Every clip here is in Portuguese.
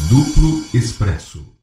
Duplo Expresso.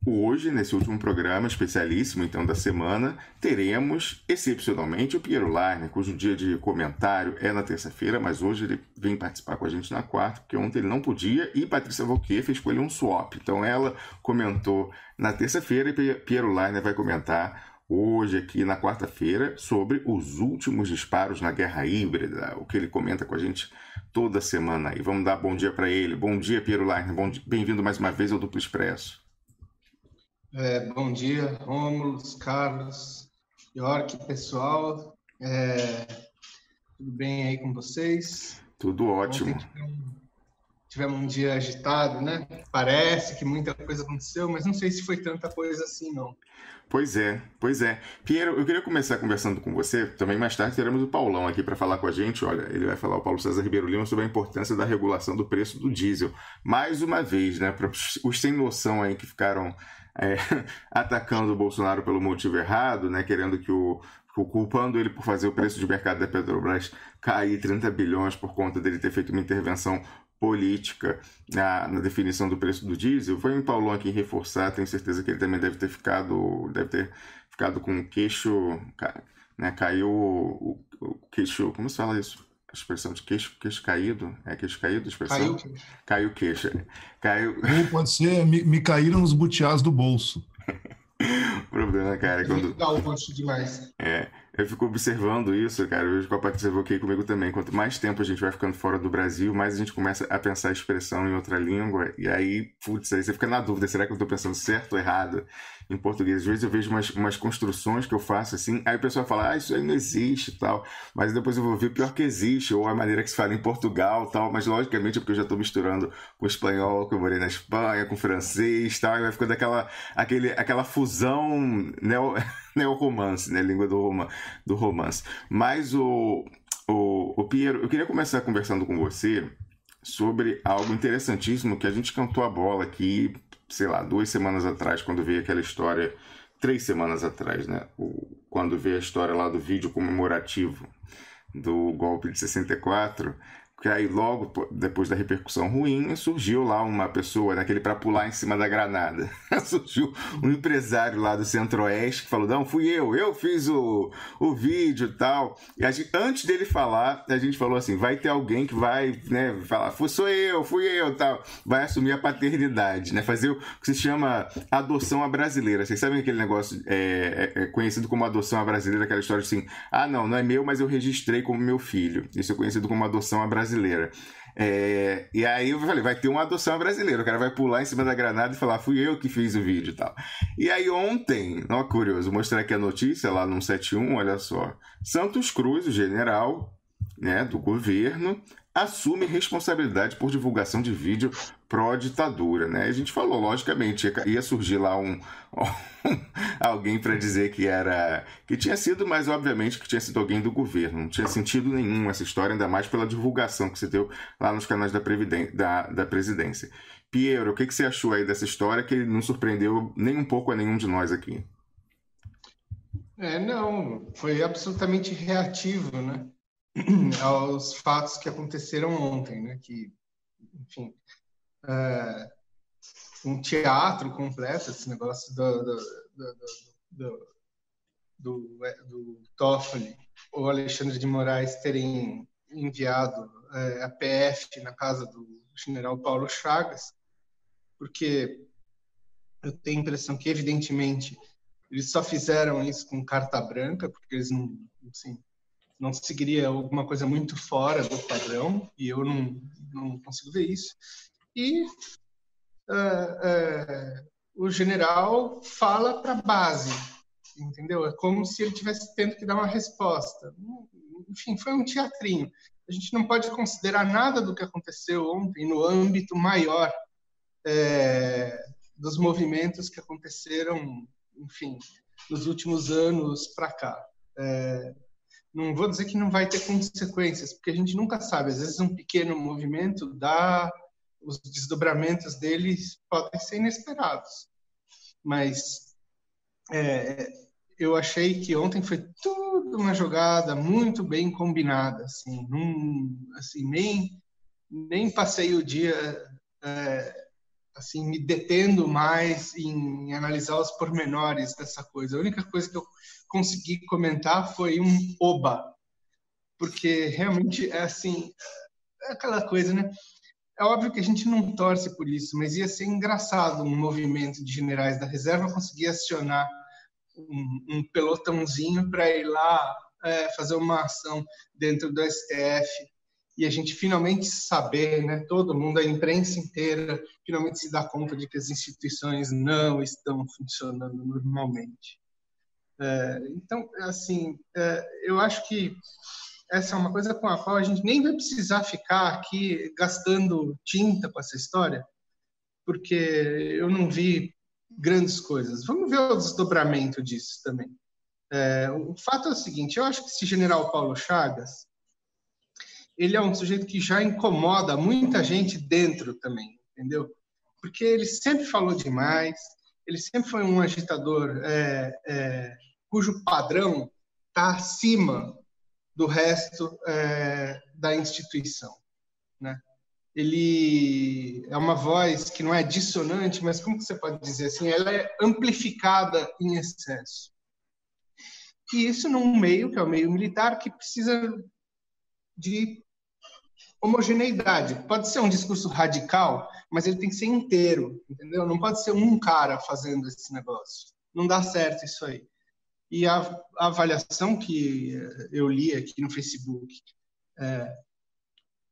Hoje, nesse último programa especialíssimo, então, da semana, teremos, excepcionalmente, o Piero Larner, cujo dia de comentário é na terça-feira, mas hoje ele vem participar com a gente na quarta, porque ontem ele não podia, e Patrícia Volquier fez com ele um swap. Então, ela comentou na terça-feira e Piero Larner vai comentar hoje, aqui na quarta-feira, sobre os últimos disparos na guerra híbrida, o que ele comenta com a gente toda semana aí. Vamos dar bom dia para ele. Bom dia, Piero Larner. Bem-vindo mais uma vez ao Duplo Expresso. Bom dia, Rômulo, Carlos, York, pessoal. Tudo bem aí com vocês? Tudo ótimo. Ontem tivemos um dia agitado, né? Parece que muita coisa aconteceu, mas não sei se foi tanta coisa assim, não. Pois é. Piero, eu queria começar conversando com você, também mais tarde teremos o Paulão aqui para falar com a gente. Olha, ele vai falar, o Paulo César Ribeiro Lima, sobre a importância da regulação do preço do diesel. Mais uma vez, né, para os sem noção aí que ficaram atacando o Bolsonaro pelo motivo errado, né, querendo que culpando ele por fazer o preço de mercado da Petrobras cair 30 bilhões por conta dele ter feito uma intervenção política na definição do preço do diesel. Foi em Paulão aqui reforçar, tenho certeza que ele também deve ter ficado com o queixo, né, caiu o queixo, como se fala isso? A expressão de queixo caído? É queixo caído a expressão? Caiu o queixo. Ou pode ser, me caíram os butiás do bolso. O problema, cara, quando... demais. Eu fico observando isso, cara. Eu vejo que a Patrícia Volquier comigo também. Quanto mais tempo a gente vai ficando fora do Brasil, mais a gente começa a pensar a expressão em outra língua. E aí, putz, aí você fica na dúvida. Será que eu tô pensando certo ou errado em português? Às vezes eu vejo umas construções que eu faço assim. Aí o pessoal fala, isso aí não existe e tal. Mas depois eu vou ver pior que existe. Ou a maneira que se fala em Portugal e tal. Mas logicamente é porque eu já tô misturando com espanhol, que eu morei na Espanha, com francês e tal. E vai ficando aquela fusão neo-romance, né? Língua do romance. Mas o Piero, eu queria começar conversando com você sobre algo interessantíssimo que a gente cantou a bola aqui, sei lá, 2 semanas atrás, quando veio aquela história, 3 semanas atrás, né? Quando veio a história lá do vídeo comemorativo do golpe de 64, que aí logo depois da repercussão ruim, surgiu lá uma pessoa, naquele para pular em cima da granada. Surgiu um empresário lá do Centro-Oeste que falou, não, fui eu fiz o vídeo e tal. E antes dele falar, a gente falou assim, vai ter alguém que vai, né, falar, fui eu tal, vai assumir a paternidade, né, fazer o que se chama adoção à brasileira. Vocês sabem aquele negócio conhecido como adoção à brasileira, aquela história assim, não é meu, mas eu registrei como meu filho. Isso é conhecido como adoção à brasileira. E aí eu falei, vai ter uma adoção brasileira, o cara vai pular em cima da granada e falar, fui eu que fiz o vídeo e tal. E aí ontem, curioso, mostrar aqui a notícia lá no 171, olha só, Santos Cruz, o general, né, do governo, assume responsabilidade por divulgação de vídeo pró-ditadura, né? A gente falou, logicamente, ia surgir lá alguém para dizer que tinha sido, mas obviamente que tinha sido alguém do governo. Não tinha sentido nenhum essa história, ainda mais pela divulgação que se deu lá nos canais da presidência. Piero, o que você achou aí dessa história que não surpreendeu nem um pouco a nenhum de nós aqui? Não, foi absolutamente reativo, né, aos fatos que aconteceram ontem, né, que, enfim, um teatro completo, esse negócio do Toffoli ou Alexandre de Moraes terem enviado a PF na casa do general Paulo Chagas, porque eu tenho a impressão que, evidentemente, eles só fizeram isso com carta branca, porque eles não seguiria alguma coisa muito fora do padrão, e eu não consigo ver isso. E o general fala para a base, entendeu? É como se ele tivesse tendo que dar uma resposta. Enfim, foi um teatrinho. A gente não pode considerar nada do que aconteceu ontem no âmbito maior dos movimentos que aconteceram, enfim, nos últimos anos para cá. Não vou dizer que não vai ter consequências, porque a gente nunca sabe. Às vezes um pequeno movimento os desdobramentos deles podem ser inesperados. Mas eu achei que ontem foi tudo uma jogada muito bem combinada, assim, assim nem passei o dia assim me detendo mais em analisar os pormenores dessa coisa. A única coisa que eu consegui comentar foi um oba, porque realmente é assim, é aquela coisa, né? É óbvio que a gente não torce por isso, mas ia ser engraçado um movimento de generais da reserva conseguir acionar um pelotãozinho para ir lá fazer uma ação dentro do STF e a gente finalmente saber, né, todo mundo, a imprensa inteira, finalmente se dá conta de que as instituições não estão funcionando normalmente. Então, assim, eu acho que essa é uma coisa com a qual a gente nem vai precisar ficar aqui gastando tinta com essa história, porque eu não vi grandes coisas. Vamos ver o desdobramento disso também. O fato é o seguinte, eu acho que esse general Paulo Chagas, ele é um sujeito que já incomoda muita gente dentro também, entendeu? Porque ele sempre falou demais, ele sempre foi um agitador cujo padrão está acima do resto da instituição, né? Ele é uma voz que não é dissonante, mas como que você pode dizer assim? Ela é amplificada em excesso. E isso num meio, que é o meio militar, que precisa de homogeneidade. Pode ser um discurso radical, mas ele tem que ser inteiro, entendeu? Não pode ser um cara fazendo esse negócio. Não dá certo isso aí. E a avaliação que eu li aqui no Facebook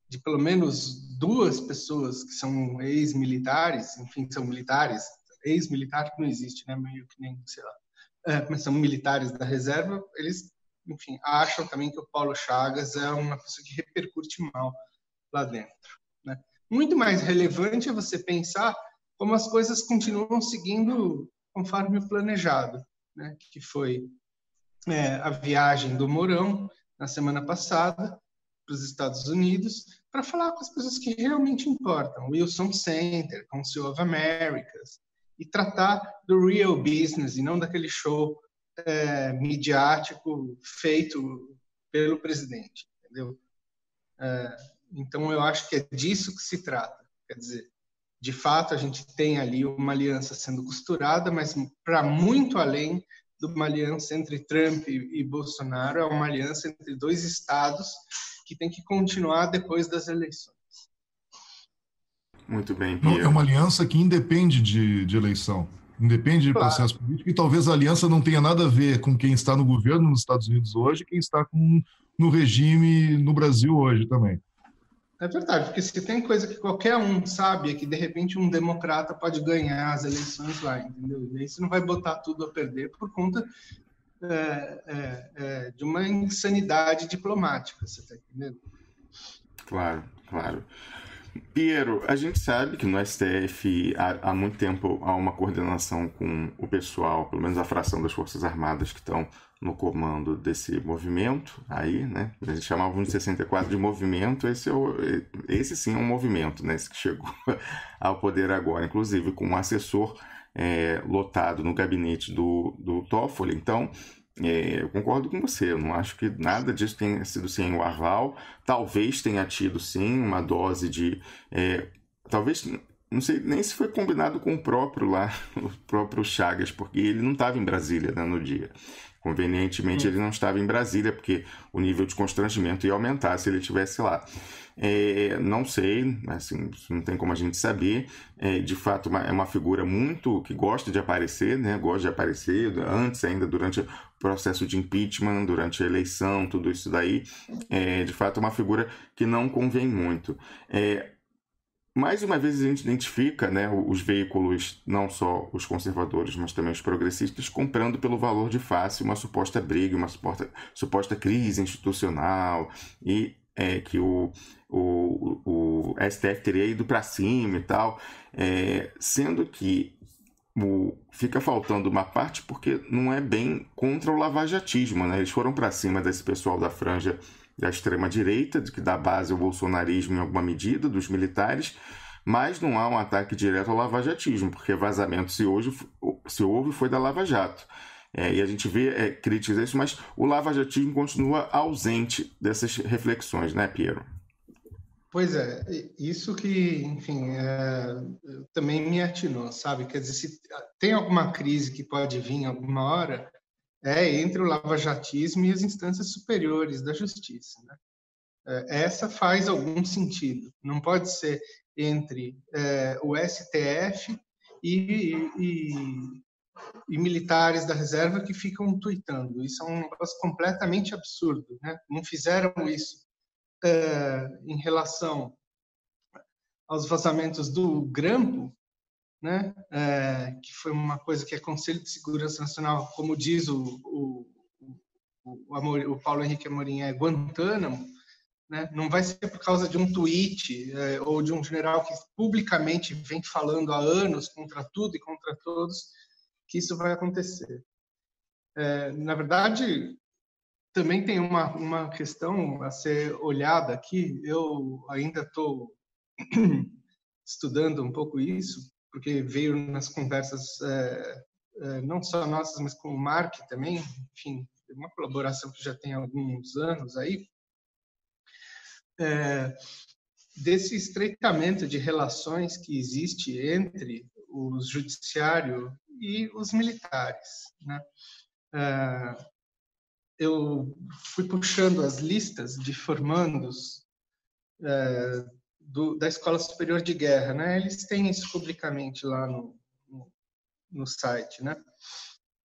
de pelo menos 2 pessoas que são ex-militares, enfim, são militares, ex-militar não existe, né? Meio que nem, sei lá, mas são militares da reserva, eles, enfim, acham também que o Paulo Chagas é uma pessoa que repercute mal lá dentro, né? Muito mais relevante é você pensar como as coisas continuam seguindo conforme o planejado, né? Que foi a viagem do Mourão na semana passada para os Estados Unidos para falar com as pessoas que realmente importam, Wilson Center, Council of Americas, e tratar do real business e não daquele show midiático feito pelo presidente, entendeu? Então eu acho que é disso que se trata, quer dizer, de fato a gente tem ali uma aliança sendo costurada, mas para muito além de uma aliança entre Trump e Bolsonaro, é uma aliança entre 2 estados que tem que continuar depois das eleições. Muito bem, Pierre. É uma aliança que independe de eleição, independe de processo político, e talvez a aliança não tenha nada a ver com quem está no governo nos Estados Unidos hoje, quem está no regime no Brasil hoje também. É verdade, porque se tem coisa que qualquer um sabe é que, de repente, um democrata pode ganhar as eleições lá, entendeu? E aí você não vai botar tudo a perder por conta de uma insanidade diplomática, você está entendendo? Claro, claro. Piero, a gente sabe que no STF há muito tempo há uma coordenação com o pessoal, pelo menos a fração das Forças Armadas que estão no comando desse movimento aí, né? A gente chamava de 64 de movimento, esse sim é um movimento, né? Esse que chegou ao poder agora, inclusive com um assessor lotado no gabinete do Toffoli. Então, eu concordo com você, eu não acho que nada disso tenha sido sem o aval. Talvez tenha tido sim uma dose de talvez, não sei nem se foi combinado com o próprio Chagas, porque ele não estava em Brasília, né, no dia. Convenientemente ele não estava em Brasília, porque o nível de constrangimento ia aumentar se ele estivesse lá. Não sei, assim, não tem como a gente saber. De fato, é uma figura muito que gosta de aparecer, né? Gosta de aparecer antes ainda, durante o processo de impeachment, durante a eleição, tudo isso daí. De fato, é uma figura que não convém muito. Mais uma vez a gente identifica, né, os veículos, não só os conservadores, mas também os progressistas, comprando pelo valor de face uma suposta briga, uma suposta crise institucional, e que o STF teria ido para cima e tal, sendo que fica faltando uma parte porque não é bem contra o lavajatismo, né? Eles foram para cima desse pessoal da franja da extrema-direita, que dá base ao bolsonarismo em alguma medida, dos militares, mas não há um ataque direto ao lavajatismo, porque vazamento, se houve, foi da Lava Jato. E a gente vê críticas a isso, mas o lavajatismo continua ausente dessas reflexões, né, Piero? Pois é, isso que, enfim, também me atinou, sabe? Quer dizer, se tem alguma crise que pode vir alguma hora, entre o lavajatismo e as instâncias superiores da justiça, né? Essa faz algum sentido. Não pode ser entre o STF e militares da reserva que ficam tuitando. Isso é um negócio completamente absurdo, né? Não fizeram isso em relação aos vazamentos do Grampo, né? Que foi uma coisa que é Conselho de Segurança Nacional, como diz o Paulo Henrique Amorim, é Guantánamo, né? Não vai ser por causa de um tweet ou de um general que publicamente vem falando há anos contra tudo e contra todos que isso vai acontecer. Na verdade, também tem uma questão a ser olhada aqui. Eu ainda estou estudando um pouco isso, porque veio nas conversas não só nossas, mas com o Mark também, enfim, uma colaboração que já tem alguns anos aí, desse estreitamento de relações que existe entre o judiciário e os militares, né? Eu fui puxando as listas de formandos da Escola Superior de Guerra, né? Eles têm isso publicamente lá no site, né?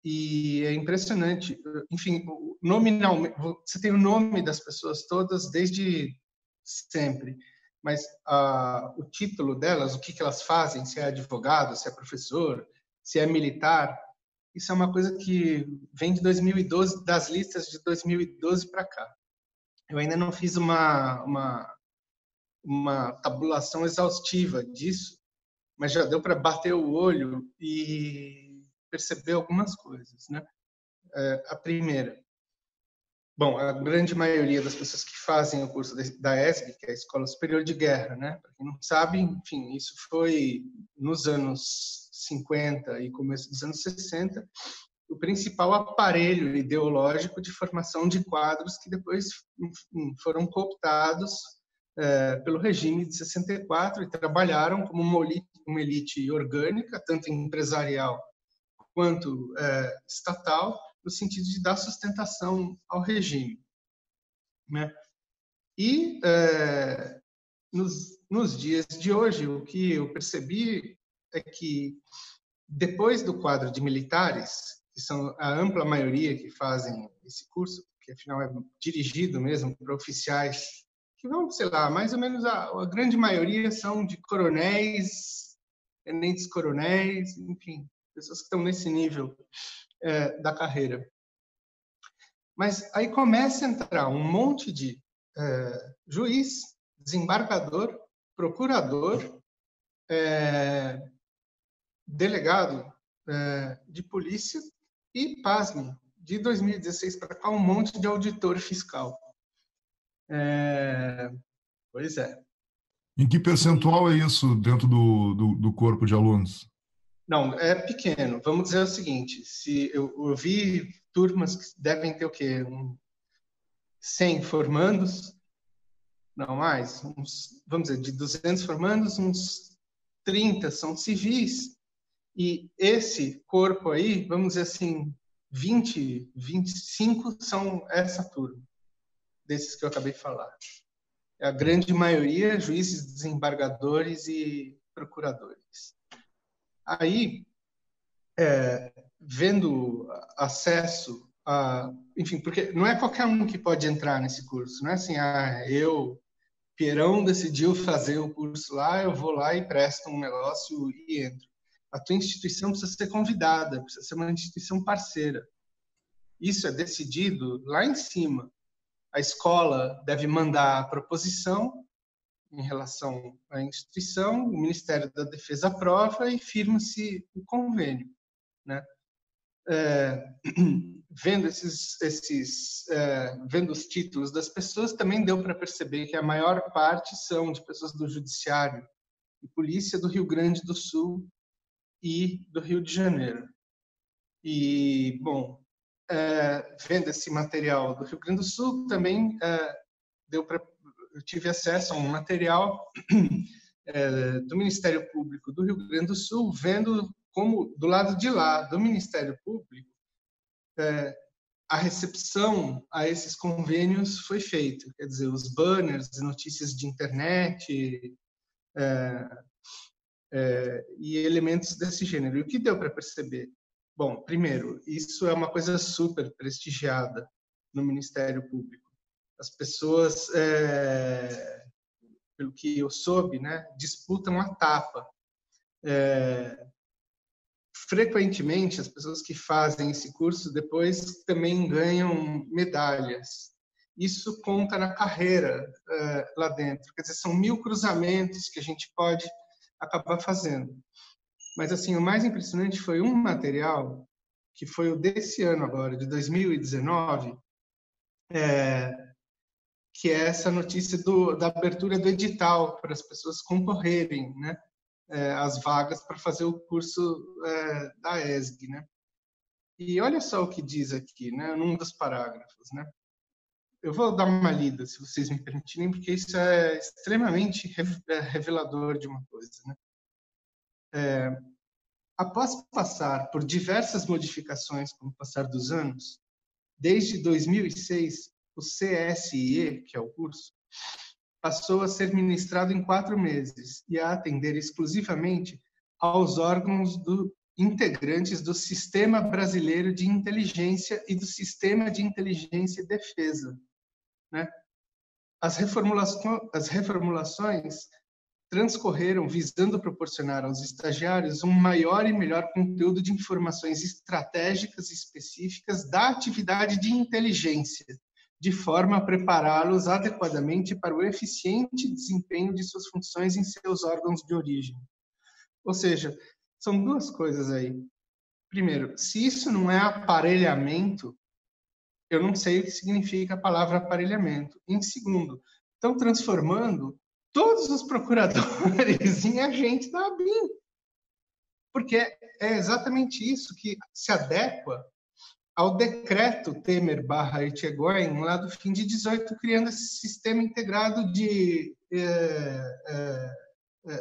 E é impressionante. Enfim, nominalmente, você tem o nome das pessoas todas desde sempre, mas o título delas, o que elas fazem, se é advogado, se é professor, se é militar, isso é uma coisa que vem de 2012, das listas de 2012 para cá. Eu ainda não fiz uma tabulação exaustiva disso, mas já deu para bater o olho e perceber algumas coisas, né? A primeira, bom, a grande maioria das pessoas que fazem o curso da ESG, que é a Escola Superior de Guerra, né? Para quem não sabe, enfim, isso foi nos anos 50 e começo dos anos 60, o principal aparelho ideológico de formação de quadros que depois foram cooptados pelo regime de 64 e trabalharam como uma elite orgânica, tanto empresarial quanto estatal, no sentido de dar sustentação ao regime, né? E nos dias de hoje, o que eu percebi é que depois do quadro de militares, que são a ampla maioria que fazem esse curso, que afinal é dirigido mesmo para oficiais que vão, sei lá, mais ou menos a grande maioria são de coronéis, tenentes coronéis, enfim, pessoas que estão nesse nível da carreira. Mas aí começa a entrar um monte de juiz, desembargador, procurador, delegado de polícia e, pasme, de 2016 para cá, um monte de auditor fiscal. Pois é. Em que percentual é isso dentro do corpo de alunos? Não, é pequeno. Vamos dizer o seguinte, se eu vi turmas que devem ter o quê? 100 formandos, não mais, vamos dizer, de 200 formandos, uns 30 são civis, e esse corpo aí, vamos dizer assim, 20, 25 são essa turma, desses que eu acabei de falar. A grande maioria, juízes, desembargadores e procuradores. Aí, vendo acesso a... Enfim, porque não é qualquer um que pode entrar nesse curso, não é assim, Pierão decidiu fazer o curso lá, eu vou lá e presto um negócio e entro. A tua instituição precisa ser convidada, precisa ser uma instituição parceira. Isso é decidido lá em cima. A escola deve mandar a proposição em relação à instituição, o Ministério da Defesa aprova e firma-se o convênio, né? Vendo vendo os títulos das pessoas, também deu para perceber que a maior parte são de pessoas do Judiciário e Polícia do Rio Grande do Sul e do Rio de Janeiro. E, bom, vendo esse material do Rio Grande do Sul, também eu tive acesso a um material do Ministério Público do Rio Grande do Sul, vendo como, do lado de lá, do Ministério Público, a recepção a esses convênios foi feita. Quer dizer, os banners, notícias de internet e elementos desse gênero. E o que deu para perceber? Bom, primeiro, isso é uma coisa super prestigiada no Ministério Público. As pessoas, pelo que eu soube, né, disputam a tapa. Frequentemente, as pessoas que fazem esse curso depois também ganham medalhas. Isso conta na carreira lá dentro. Quer dizer, são 1000 cruzamentos que a gente pode acabar fazendo. Mas, assim, o mais impressionante foi um material, que foi o desse ano agora, de 2019, que é essa notícia da abertura do edital para as pessoas concorrerem, né, as vagas para fazer o curso da ESG, né? E olha só o que diz aqui, né, num dos parágrafos, né? Eu vou dar uma lida, se vocês me permitirem, porque isso é extremamente revelador de uma coisa, né? Após passar por diversas modificações com o passar dos anos, desde 2006, o CSIE, que é o curso, passou a ser ministrado em 4 meses e a atender exclusivamente aos órgãos integrantes do Sistema Brasileiro de Inteligência e do Sistema de Inteligência e Defesa, né? As reformulações transcorreram visando proporcionar aos estagiários um maior e melhor conteúdo de informações estratégicas e específicas da atividade de inteligência, de forma a prepará-los adequadamente para o eficiente desempenho de suas funções em seus órgãos de origem. Ou seja, são 2 coisas aí. Primeiro, se isso não é aparelhamento, eu não sei o que significa a palavra aparelhamento. Em segundo, estão transformando todos os procuradores em agentes da ABIN. Porque é exatamente isso que se adequa ao decreto Temer/Etchegóin, lá do fim de 18, criando esse sistema integrado de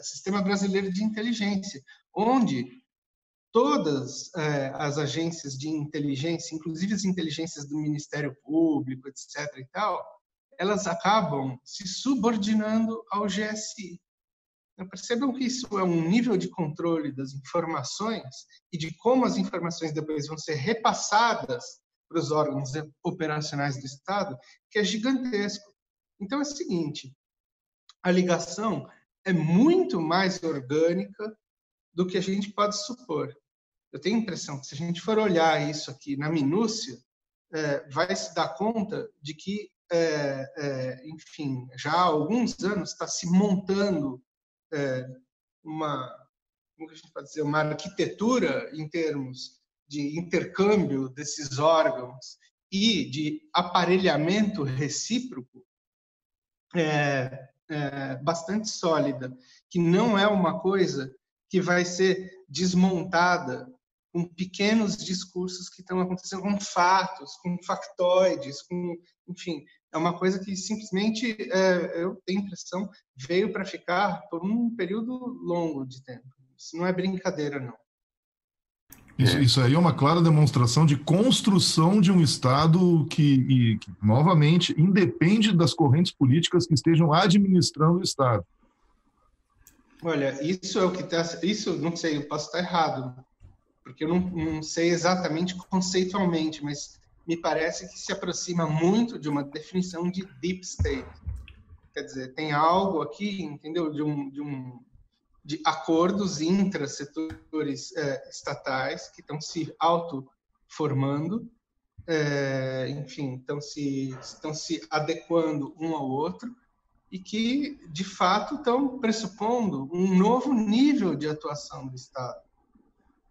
Sistema Brasileiro de Inteligência, onde todas as agências de inteligência, inclusive as inteligências do Ministério Público, etc. e tal, elas acabam se subordinando ao GSI. Percebam que isso é um nível de controle das informações e de como as informações depois vão ser repassadas para os órgãos operacionais do Estado, que é gigantesco. Então é o seguinte, a ligação é muito mais orgânica do que a gente pode supor. Eu tenho a impressão que, se a gente for olhar isso aqui na minúcia, vai se dar conta de que, enfim, já há alguns anos está se montando como a gente pode dizer, uma arquitetura em termos de intercâmbio desses órgãos e de aparelhamento recíproco bastante sólida, que não é uma coisa que vai ser desmontada com pequenos discursos que estão acontecendo, com fatos, com factoides, enfim, é uma coisa que simplesmente, eu tenho a impressão, veio para ficar por um período longo de tempo. Isso não é brincadeira, não. Isso aí é uma clara demonstração de construção de um Estado que, novamente, independe das correntes políticas que estejam administrando o Estado. Olha, isso é o que está... Isso, não sei, eu posso estar errado, porque eu não sei exatamente conceitualmente, mas me parece que se aproxima muito de uma definição de deep state. Quer dizer, tem algo aqui, entendeu, de acordos intrasetores estatais que estão se autoformando, enfim, estão se adequando um ao outro e que, de fato, estão pressupondo um novo nível de atuação do Estado,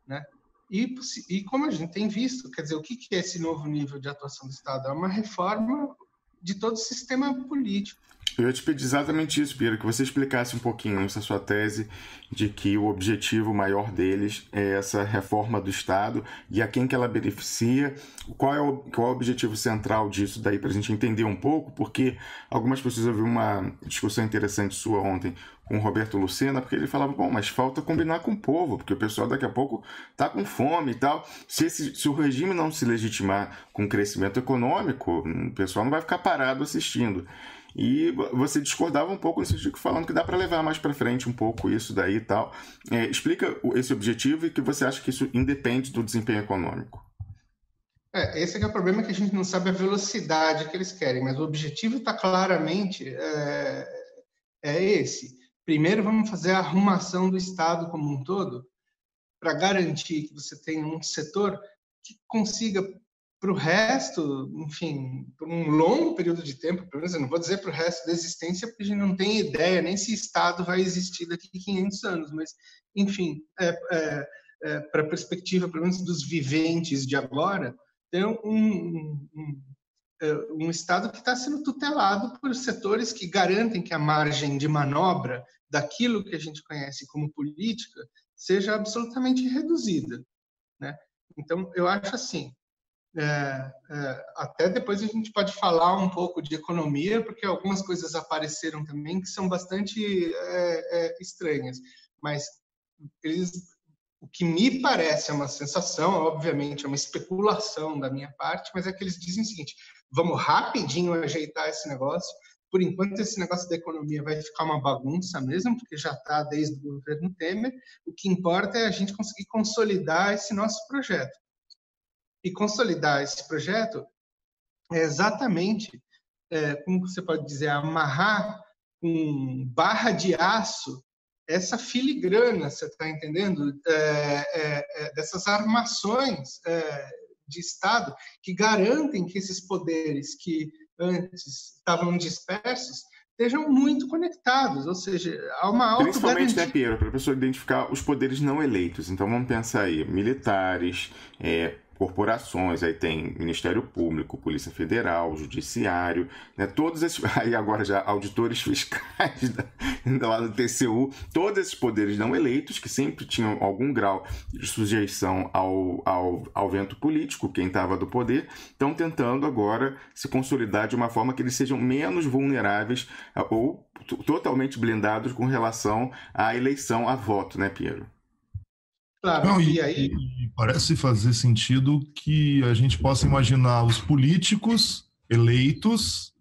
né? E como a gente tem visto, quer dizer, o que é esse novo nível de atuação do Estado? É uma reforma de todo o sistema político. Eu ia te pedir exatamente isso, Pira, que você explicasse um pouquinho essa sua tese de que o objetivo maior deles é essa reforma do Estado e a quem que ela beneficia, qual é o objetivo central disso daí, para a gente entender um pouco, porque algumas pessoas, eu vi uma discussão interessante sua ontem com o Roberto Lucena, porque ele falava, bom, mas falta combinar com o povo, porque o pessoal daqui a pouco está com fome e tal. Se o regime não se legitimar com crescimento econômico, o pessoal não vai ficar parado assistindo. E você discordava um pouco nesse sentido, falando que dá para levar mais para frente um pouco isso daí e tal. Explica esse objetivo e que você acha que isso independe do desempenho econômico. Esse é o problema, que a gente não sabe a velocidade que eles querem, mas o objetivo está claramente esse. Primeiro, vamos fazer a arrumação do Estado como um todo, para garantir que você tenha um setor que consiga, para o resto, enfim, por um longo período de tempo, pelo menos eu não vou dizer para o resto da existência, porque a gente não tem ideia nem se Estado vai existir daqui a 500 anos, mas, enfim, para a perspectiva, pelo menos, dos viventes de agora, tem um Estado que está sendo tutelado por setores que garantem que a margem de manobra daquilo que a gente conhece como política seja absolutamente reduzida, né? Então, eu acho assim, até depois a gente pode falar um pouco de economia, porque algumas coisas apareceram também que são bastante estranhas, mas o que me parece é uma sensação, obviamente é uma especulação da minha parte, mas é que eles dizem o seguinte: vamos rapidinho ajeitar esse negócio. Por enquanto, esse negócio da economia vai ficar uma bagunça mesmo, porque já está desde o governo Temer. O que importa é a gente conseguir consolidar esse nosso projeto. E consolidar esse projeto é exatamente, como você pode dizer, amarrar com barra de aço essa filigrana, você está entendendo? Dessas armações de Estado que garantem que esses poderes que antes estavam dispersos estejam muito conectados, ou seja, há uma autogarantia. Principalmente, né, Piero, para a pessoa identificar os poderes não eleitos. Então vamos pensar aí, militares, corporações, aí tem Ministério Público, Polícia Federal, Judiciário, né, todos esses, aí agora já auditores fiscais lá do TCU, todos esses poderes não eleitos, que sempre tinham algum grau de sujeição ao vento político, quem estava do poder, estão tentando agora se consolidar de uma forma que eles sejam menos vulneráveis ou totalmente blindados com relação à eleição, a voto, né, Piero? Claro, Não, e aí... parece fazer sentido que a gente possa imaginar os políticos eleitos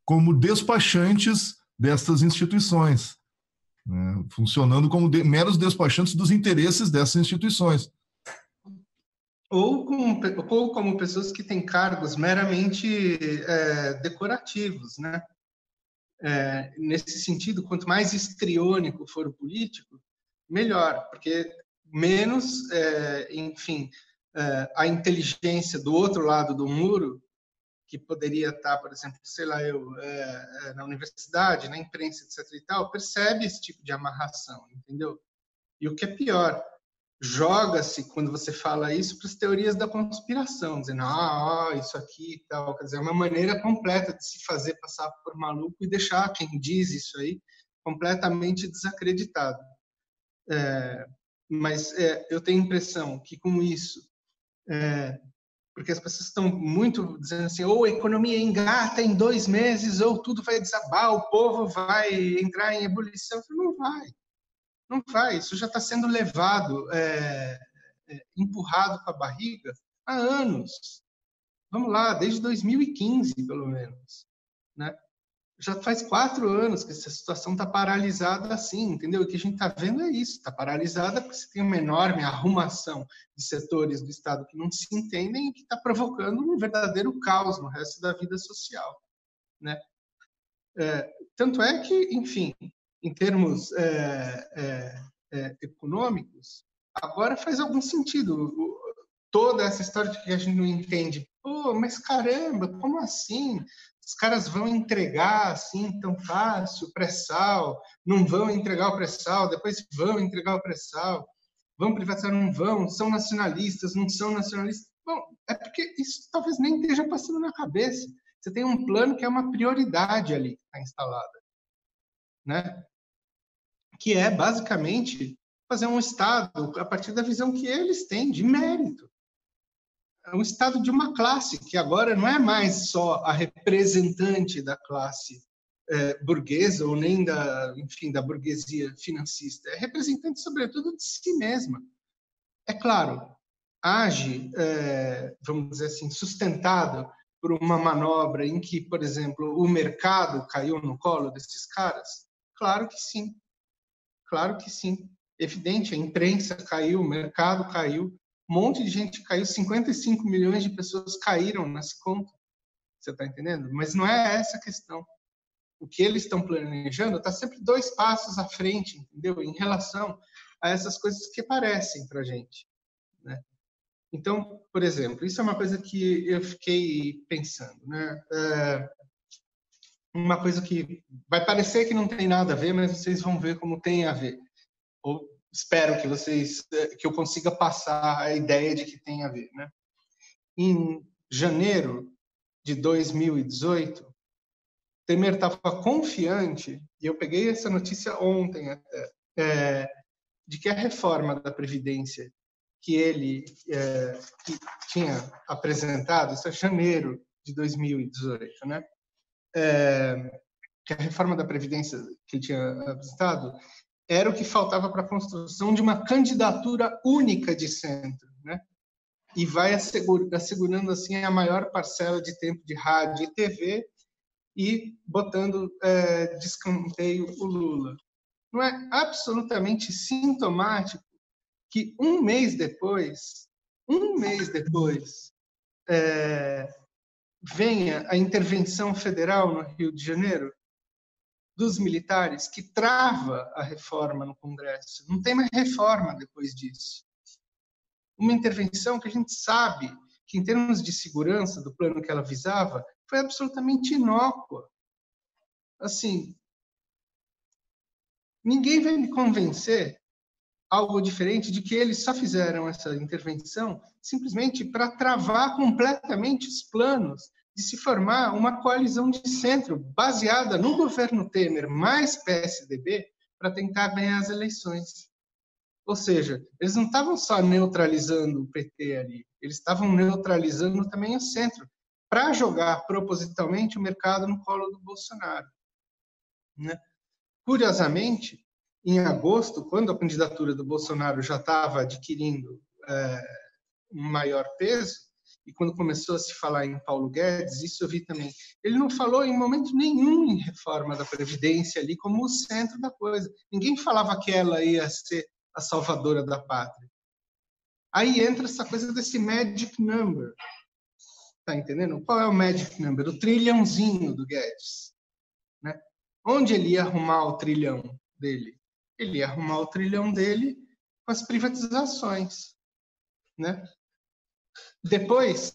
como despachantes destas instituições, né? Funcionando como meros despachantes dos interesses dessas instituições. Ou como pessoas que têm cargos meramente decorativos, né? Nesse sentido, quanto mais histriônico for o político, melhor, porque menos, enfim, a inteligência do outro lado do muro, que poderia estar, por exemplo, sei lá, na universidade, na imprensa, etc. e tal, percebe esse tipo de amarração, entendeu? E o que é pior, joga-se, quando você fala isso, para as teorias da conspiração, dizendo, isso aqui e tal, quer dizer, é uma maneira completa de se fazer passar por maluco e deixar quem diz isso aí completamente desacreditado. Mas eu tenho a impressão que com isso, porque as pessoas estão muito dizendo assim, ou a economia engata em 2 meses, ou tudo vai desabar, o povo vai entrar em ebulição. Não vai, isso já está sendo levado, empurrado com a barriga há anos. Vamos lá, desde 2015, pelo menos, né? Já faz 4 anos que essa situação está paralisada assim, entendeu? O que a gente está vendo é isso, está paralisada porque você tem uma enorme arrumação de setores do Estado que não se entendem e que está provocando um verdadeiro caos no resto da vida social, né? Tanto é que, enfim, em termos econômicos, agora faz algum sentido toda essa história de que a gente não entende. Pô, mas caramba, como assim? Os caras vão entregar assim tão fácil o pré-sal, não vão entregar o pré-sal, depois vão entregar o pré-sal, vão privatizar, não vão, são nacionalistas, não são nacionalistas. Bom, é porque isso talvez nem esteja passando na cabeça. Você tem um plano que é uma prioridade ali que está instalada, né? Que é basicamente fazer um Estado a partir da visão que eles têm de mérito. É um Estado de uma classe que agora não é mais só a representante da classe burguesa ou nem da burguesia financista. É representante, sobretudo, de si mesma. É claro, age, vamos dizer assim, sustentado por uma manobra em que, por exemplo, o mercado caiu no colo desses caras? Claro que sim. Claro que sim. Evidente, a imprensa caiu, o mercado caiu, um monte de gente caiu, 55 milhões de pessoas caíram nesse conto. Você está entendendo? Mas não é essa a questão. O que eles estão planejando está sempre 2 passos à frente, entendeu? Em relação a essas coisas que aparecem para a gente, né? Então, por exemplo, isso é uma coisa que eu fiquei pensando, né? Uma coisa que vai parecer que não tem nada a ver, mas vocês vão ver como tem a ver. Ou espero que eu consiga passar a ideia de que tem a ver, né? Em janeiro de 2018, Temer estava confiante, e eu peguei essa notícia ontem até, de que a reforma da Previdência que ele que tinha apresentado, isso é janeiro de 2018, né? Que a reforma da Previdência que ele tinha apresentado era o que faltava para a construção de uma candidatura única de centro, né? E vai assegurando assim a maior parcela de tempo de rádio e TV e botando de escanteio o Lula. Não é absolutamente sintomático que um mês depois, venha a intervenção federal no Rio de Janeiro dos militares que trava a reforma no Congresso. Não tem mais reforma depois disso. Uma intervenção que a gente sabe que, em termos de segurança do plano que ela visava, foi absolutamente inócua. Assim, ninguém vai me convencer algo diferente de que eles só fizeram essa intervenção simplesmente para travar completamente os planos de se formar uma coalizão de centro baseada no governo Temer mais PSDB para tentar ganhar as eleições. Ou seja, eles não estavam só neutralizando o PT ali, eles estavam neutralizando também o centro para jogar propositalmente o mercado no colo do Bolsonaro, né? Curiosamente, em agosto, quando a candidatura do Bolsonaro já estava adquirindo um maior peso, e quando começou a se falar em Paulo Guedes, isso eu vi também, ele não falou em momento nenhum em reforma da Previdência ali como o centro da coisa. Ninguém falava que ela ia ser a salvadora da pátria. Aí entra essa coisa desse magic number. Tá entendendo? Qual é o magic number? O trilhãozinho do Guedes, né? Onde ele ia arrumar o trilhão dele? Ele ia arrumar o trilhão dele com as privatizações, né? Depois,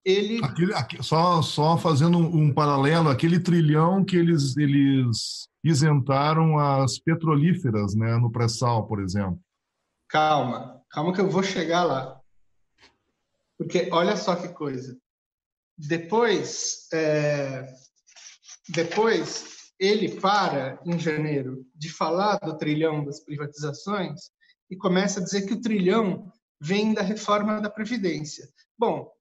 ele... Só fazendo um paralelo, aquele trilhão que eles isentaram as petrolíferas, né, no pré-sal, por exemplo. Calma que eu vou chegar lá. Porque olha só que coisa. Depois ele para, em janeiro, de falar do trilhão das privatizações e começa a dizer que o trilhão vem da reforma da Previdência. Bom,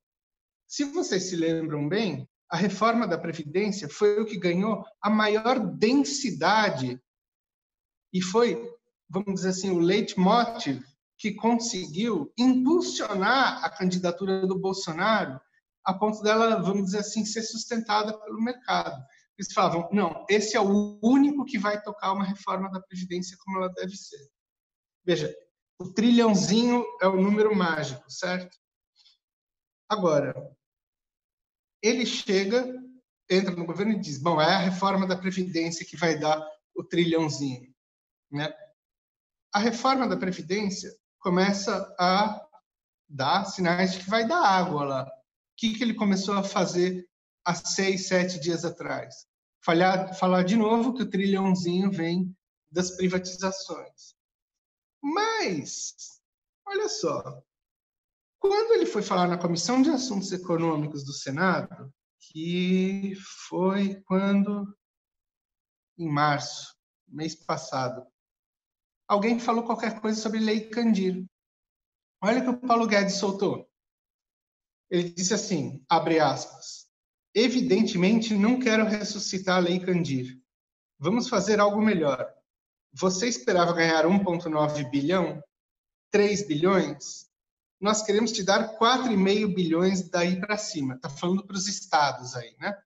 se vocês se lembram bem, a reforma da Previdência foi o que ganhou a maior densidade e foi, vamos dizer assim, o leitmotiv que conseguiu impulsionar a candidatura do Bolsonaro a ponto dela, vamos dizer assim, ser sustentada pelo mercado. Eles falavam, não, esse é o único que vai tocar uma reforma da Previdência como ela deve ser. Veja, o trilhãozinho é o número mágico, certo? Agora, ele chega, entra no governo e diz, bom, é a reforma da Previdência que vai dar o trilhãozinho, né? A reforma da Previdência começa a dar sinais de que vai dar água lá. O que ele começou a fazer há 6, 7 dias atrás? Falar de novo que o trilhãozinho vem das privatizações. Mas, olha só, Quando ele foi falar na Comissão de Assuntos Econômicos do Senado, que foi em março, mês passado, alguém falou qualquer coisa sobre Lei Candir. Olha o que o Paulo Guedes soltou. Ele disse assim, abre aspas, evidentemente não quero ressuscitar a Lei Candir. Vamos fazer algo melhor. Você esperava ganhar 1,9 bilhão? 3 bilhões? Nós queremos te dar 4,5 bilhões daí para cima. Está falando para os estados aí, né?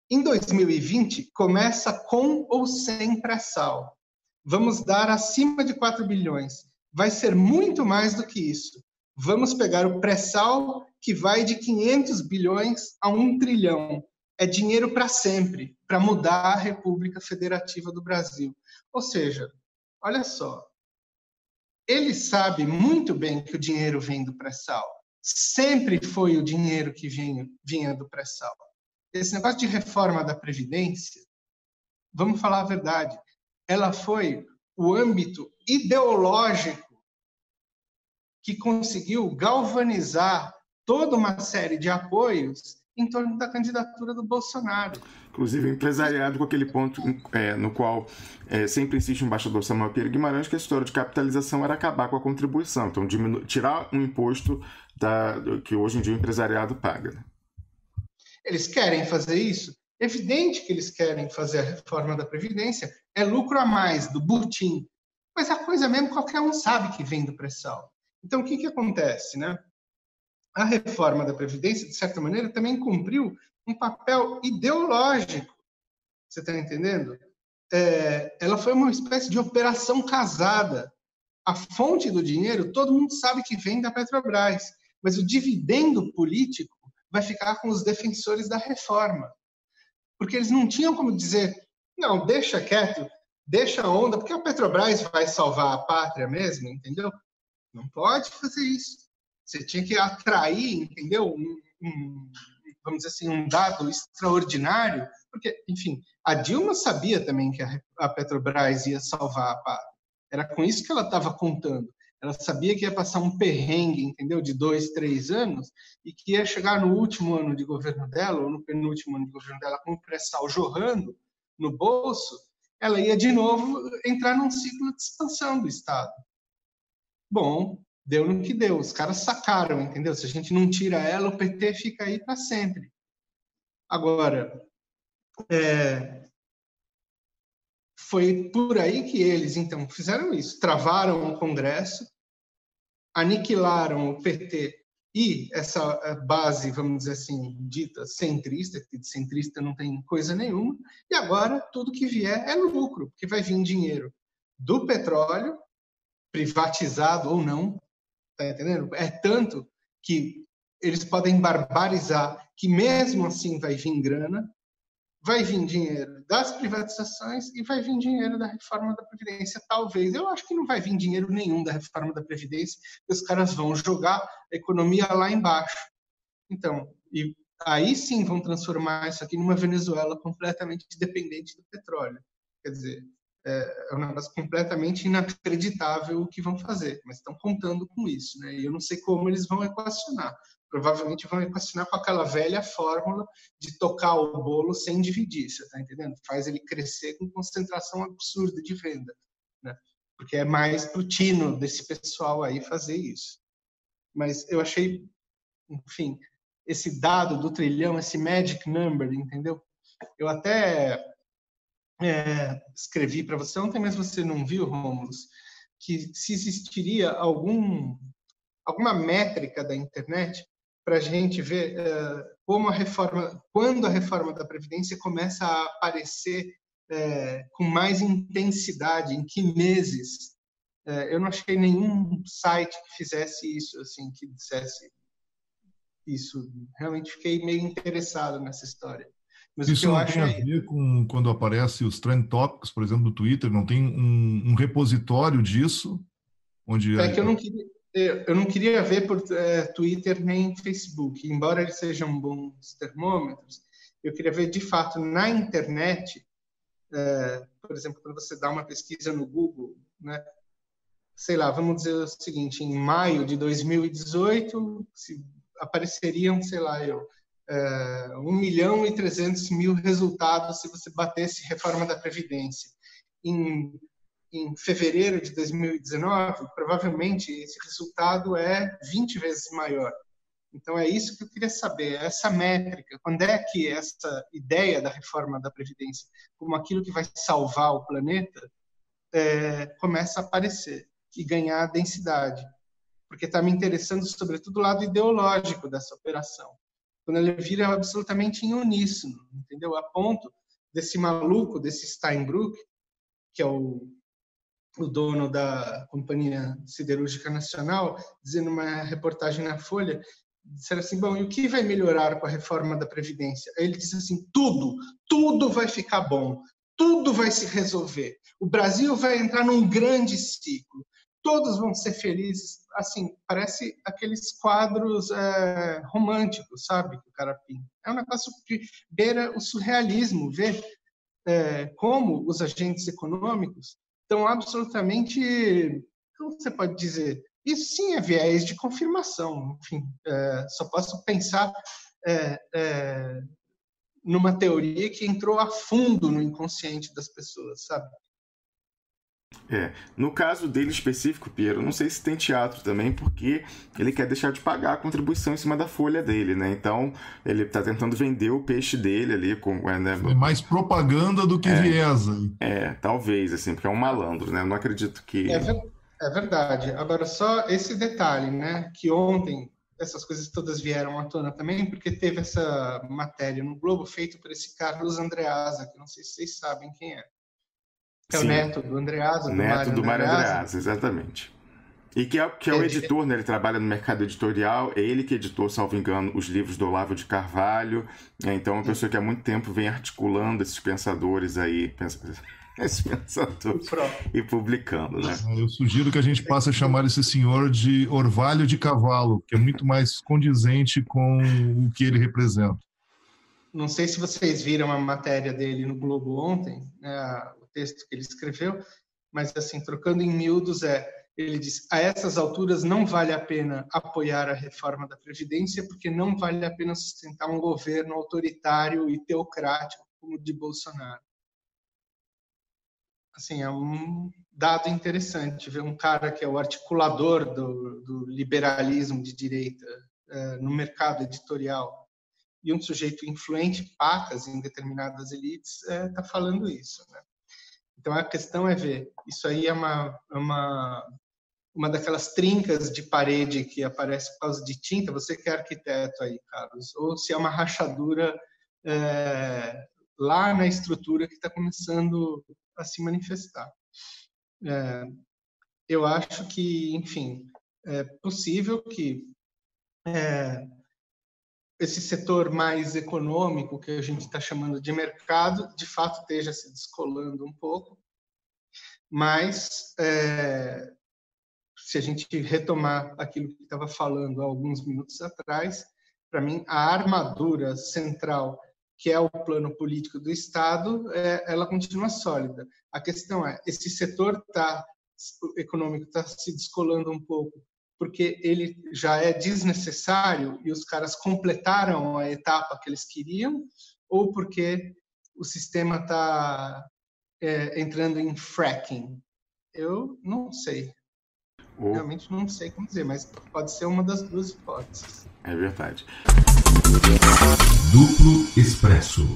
Em 2020, começa com ou sem pré-sal. Vamos dar acima de 4 bilhões. Vai ser muito mais do que isso. Vamos pegar o pré-sal, que vai de 500 bilhões a 1 trilhão. É dinheiro para sempre, para mudar a República Federativa do Brasil. Ou seja, olha só, ele sabe muito bem que o dinheiro vem do pré-sal. Sempre foi o dinheiro que vinha do pré-sal. Esse negócio de reforma da Previdência, vamos falar a verdade, ela foi o âmbito ideológico que conseguiu galvanizar toda uma série de apoios em torno da candidatura do Bolsonaro. Inclusive, empresariado com aquele ponto no qual sempre insiste o embaixador Samuel Pierre Guimarães, que a história de capitalização era acabar com a contribuição. Então, tirar um imposto que hoje em dia o empresariado paga. Né? Eles querem fazer isso? Evidente que eles querem fazer a reforma da Previdência. É lucro a mais, do butim. Mas a coisa mesmo, qualquer um sabe que vem do pré-sal. Então, o que acontece, né? A reforma da Previdência, de certa maneira, também cumpriu um papel ideológico. Você está entendendo? Ela foi uma espécie de operação casada. A fonte do dinheiro, todo mundo sabe que vem da Petrobras, mas o dividendo político vai ficar com os defensores da reforma. Porque eles não tinham como dizer, não, deixa quieto, deixa a onda, porque a Petrobras vai salvar a pátria mesmo, entendeu? Não pode fazer isso. Você tinha que atrair, entendeu? Vamos dizer assim, um dado extraordinário, porque, enfim, a Dilma sabia também que a Petrobras ia salvar a pátria. Era com isso que ela estava contando. Ela sabia que ia passar um perrengue, entendeu? De 2, 3 anos, e que ia chegar no último ano de governo dela, ou no penúltimo ano de governo dela, com o pré-sal jorrando no bolso, ela ia de novo entrar num ciclo de expansão do Estado. Bom, deu no que deu. Os caras sacaram, entendeu? Se a gente não tira ela, o PT fica aí para sempre. Agora, foi por aí que eles, então, fizeram isso. Travaram o Congresso, aniquilaram o PT e essa base, vamos dizer assim, dita centrista, que de centrista não tem coisa nenhuma, e agora tudo que vier é lucro, porque vai vir dinheiro do petróleo, privatizado ou não, tá entendendo? É tanto que eles podem barbarizar que mesmo assim vai vir grana, vai vir dinheiro das privatizações e vai vir dinheiro da reforma da Previdência. Talvez, eu acho que não vai vir dinheiro nenhum da reforma da Previdência, e os caras vão jogar a economia lá embaixo. Então, e aí sim vão transformar isso aqui numa Venezuela completamente dependente do petróleo. Quer dizer, é um negócio completamente inacreditável o que vão fazer, mas estão contando com isso, né? E eu não sei como eles vão equacionar. Provavelmente vão equacionar com aquela velha fórmula de tocar o bolo sem dividir, você está entendendo? Faz ele crescer com concentração absurda de venda, né? Porque é mais pro tino desse pessoal aí fazer isso. Mas eu achei, enfim, esse dado do trilhão, esse magic number, entendeu? Eu até escrevi para você ontem, mas você não viu, Rômulo, que se existiria alguma métrica da internet para a gente ver quando a reforma da Previdência começa a aparecer com mais intensidade, em que meses. Eu não achei nenhum site que fizesse isso, assim, que dissesse isso. Realmente fiquei meio interessado nessa história. Mas isso não tem a ver com quando aparece os trend topics, por exemplo, do Twitter, não tem um repositório disso? Onde que eu não queria ver por Twitter nem Facebook, embora eles sejam bons termômetros, eu queria ver de fato na internet, por exemplo, quando você dá uma pesquisa no Google, né, sei lá, vamos dizer o seguinte, em maio de 2018, apareceriam, sei lá, 1.300.000 resultados se você batesse reforma da Previdência. Em fevereiro de 2019, provavelmente esse resultado é 20 vezes maior. Então é isso que eu queria saber, essa métrica, quando é que essa ideia da reforma da Previdência, como aquilo que vai salvar o planeta, começa a aparecer e ganhar densidade. Porque está me interessando sobretudo o lado ideológico dessa operação. Quando ele vira absolutamente em uníssono, entendeu? A ponto desse maluco, desse Steinbrück, que é o dono da Companhia Siderúrgica Nacional, dizendo numa reportagem na Folha, disseram assim, bom, e o que vai melhorar com a reforma da Previdência? Aí ele disse assim, tudo vai ficar bom, tudo vai se resolver. O Brasil vai entrar num grande ciclo, todos vão ser felizes. Assim, parece aqueles quadros românticos, sabe, que o cara pinta. É um negócio que beira o surrealismo, ver como os agentes econômicos estão absolutamente, como você pode dizer, isso sim é viés de confirmação. Enfim, só posso pensar numa teoria que entrou a fundo no inconsciente das pessoas, sabe? No caso dele específico, Piero, não sei se tem teatro também, porque ele quer deixar de pagar a contribuição em cima da folha dele, né? Então, ele está tentando vender o peixe dele ali. É mais propaganda do que viés. Talvez, assim, porque é um malandro, né? Eu não acredito que... É verdade. Agora, só esse detalhe, né? Que ontem essas coisas todas vieram à tona também, porque teve essa matéria no Globo feita por esse Carlos Andreasa, que não sei se vocês sabem quem é. É o neto do Andreasa. Neto do Mário Andreasa, exatamente. E que é o editor, né? Ele trabalha no mercado editorial, é ele que editou, salvo engano, os livros do Olavo de Carvalho. Então, é uma pessoa que há muito tempo vem articulando esses pensadores aí, e publicando, né? Eu sugiro que a gente passe a chamar esse senhor de Orvalho de Cavalo, que é muito mais condizente com o que ele representa. Não sei se vocês viram a matéria dele no Globo ontem, né? Texto que ele escreveu, mas assim, trocando em miúdos, ele diz, a essas alturas não vale a pena apoiar a reforma da Previdência, porque não vale a pena sustentar um governo autoritário e teocrático como o de Bolsonaro. Assim, é um dado interessante ver um cara que é o articulador do liberalismo de direita no mercado editorial e um sujeito influente, pacas em determinadas elites, está falando isso, né? Então, a questão é ver, isso aí é uma daquelas trincas de parede que aparece por causa de tinta, você que é arquiteto aí, Carlos, ou se é uma rachadura lá na estrutura que está começando a se manifestar. Eu acho que, enfim, é possível que esse setor mais econômico, que a gente está chamando de mercado, de fato esteja se descolando um pouco, mas se a gente retomar aquilo que estava falando há alguns minutos atrás, para mim, a armadura central, que é o plano político do Estado, ela continua sólida. A questão é, esse setor econômico está se descolando um pouco, porque ele já é desnecessário e os caras completaram a etapa que eles queriam, ou porque o sistema está entrando em fracking? Eu não sei. Realmente não sei como dizer, mas pode ser uma das duas hipóteses. É verdade. Duplo Expresso.